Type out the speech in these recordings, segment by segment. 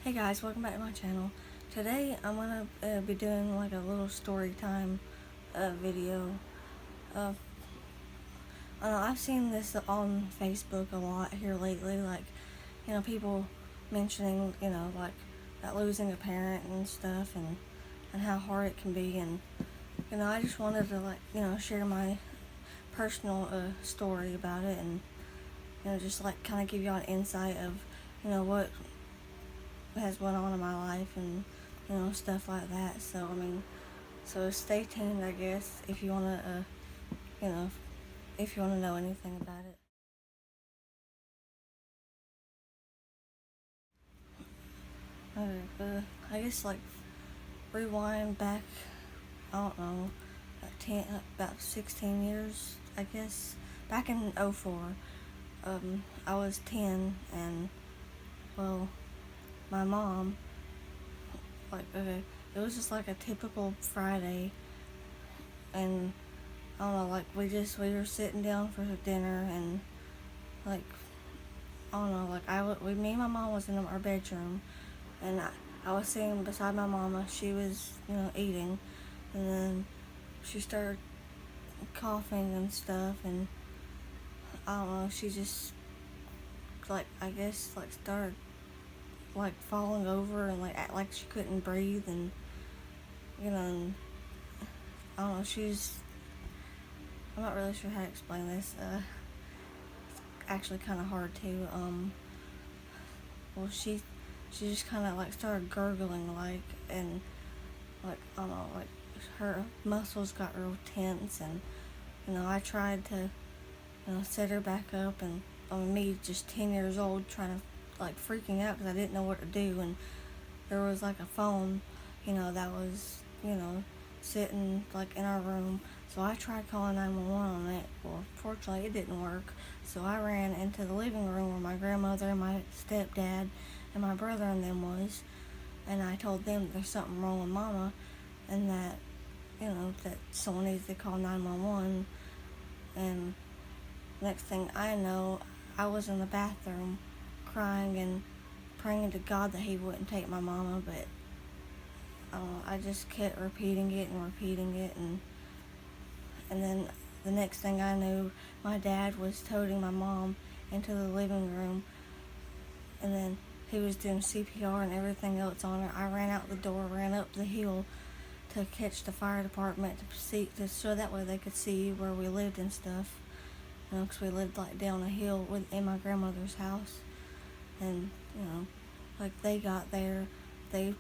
Hey guys, welcome back to my channel. Today I'm gonna be doing like a little story time video. Uh, I've seen this on Facebook a lot here lately, like, people mentioning, like that losing a parent and stuff, and how hard it can be, and I just wanted to, like, share my personal story about it, and just like kind of give y'all an insight of what has went on in my life, and stuff like that. So so stay tuned, I guess, if you want to you know if you want to know anything about it. I guess, like, rewind back, I don't know, about 16 years, I guess. Back in '04, I was 10, and, well, my mom, like, it was just like a typical Friday, and I don't know, like, we were sitting down for dinner, and, like, I don't know, like, me and my mom was in our bedroom, and I was sitting beside my mama. She was, eating, and then she started coughing and stuff, and I don't know, she just, like, I guess, like, started, like, falling over, and, like, act like she couldn't breathe, and, and I don't know, I'm not really sure how to explain this. It's actually kind of hard to, well, she just kind of, like, started gurgling, like, and, like, I don't know, like, her muscles got real tense, and, I tried to, set her back up, and, me, just 10 years old, trying to, like, freaking out because I didn't know what to do, and there was, like, a phone, that was, sitting, like, in our room, so I tried calling 911 on it. Well, fortunately, it didn't work, so I ran into the living room where my grandmother and my stepdad and my brother and them was, and I told them there's something wrong with Mama, and that, that someone needs to call 911, and next thing I know, I was in the bathroom crying and praying to God that he wouldn't take my mama, but I just kept repeating it and repeating it, and then the next thing I knew, my dad was toting my mom into the living room, and then he was doing CPR and everything else on her. I ran out the door, ran up the hill to catch the fire department so that way they could see where we lived and stuff, because we lived, like, down a hill in my grandmother's house, and like, they got there, they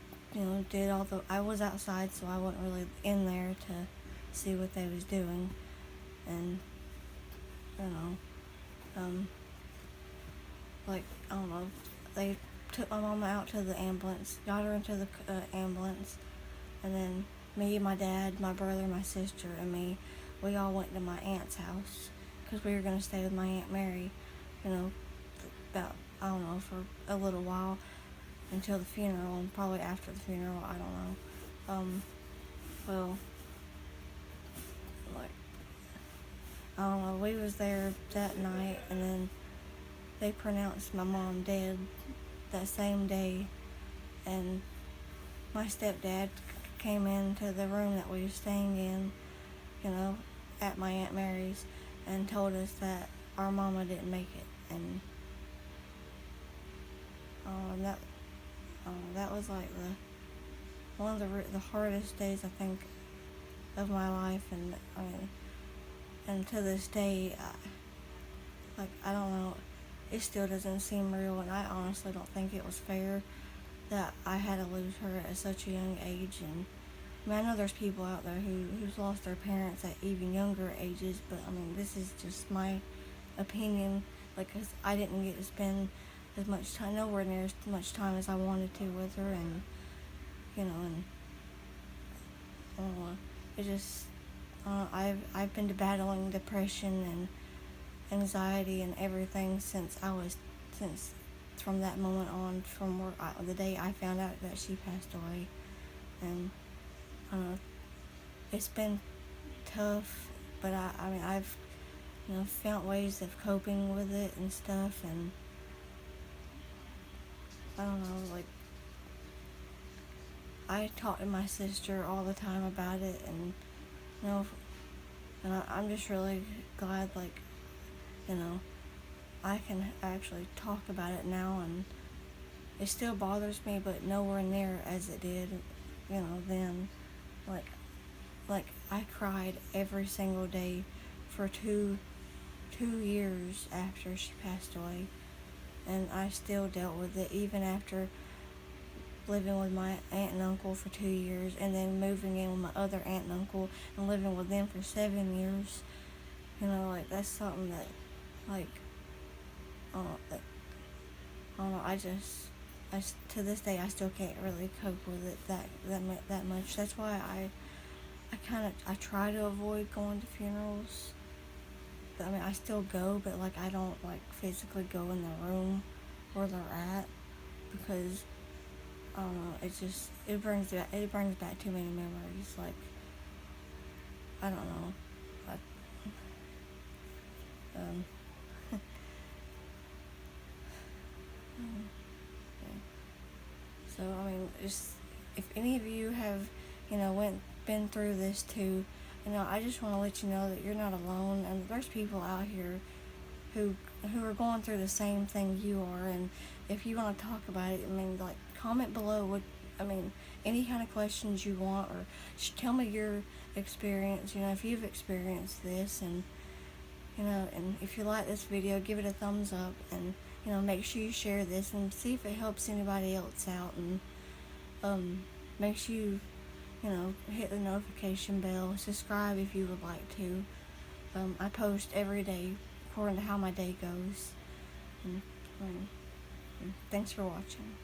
did all the, I was outside, so I wasn't really in there to see what they was doing, and you know like, I don't know, they took my mama out to the ambulance, got her into the ambulance, and then me, my dad, my brother, my sister, and me, we all went to my aunt's house because we were going to stay with my Aunt Mary, about, I don't know, for a little while until the funeral, and probably after the funeral, I don't know. Well, like, I don't know, we was there that night, and then they pronounced my mom dead that same day, and my stepdad came into the room that we were staying in, at my Aunt Mary's, and told us that our mama didn't make it, and that that was, like, one of the hardest days, I think, of my life, and and to this day, I don't know, it still doesn't seem real, and I honestly don't think it was fair that I had to lose her at such a young age. And I know there's people out there who's lost their parents at even younger ages, but this is just my opinion, like, 'cause I didn't get to spend as much time, nowhere near as much time as I wanted to with her, and and it just, I've been battling depression and anxiety and everything since from that moment on, from the day I found out that she passed away, and it's been tough, but I've found ways of coping with it and stuff, and I don't know, like, I talk to my sister all the time about it, and you know, and I'm just really glad, like, you know, I can actually talk about it now, and it still bothers me, but nowhere near as it did, you know, then. Like, I cried every single day for 2 years after she passed away, and I still dealt with it even after living with my aunt and uncle for 2 years, and then moving in with my other aunt and uncle and living with them for 7 years. You know, like, that's something that, like, that, I don't know. To this day, I still can't really cope with it that much. That's why I try to avoid going to funerals. But I mean, I still go, but like, I don't like physically go in the room where they're at, because I don't know. It brings back too many memories. Like, I don't know. Um. Yeah. So I mean, just if any of you have, been through this too, I just want to let you know that you're not alone, and there's people out here who are going through the same thing you are. And if you want to talk about it, I mean, like, comment below any kind of questions you want, or tell me your experience. If you've experienced this, and and if you like this video, give it a thumbs up, and make sure you share this and see if it helps anybody else out, and make sure you hit the notification bell, subscribe if you would like to. I post every day according to how my day goes. And thanks for watching.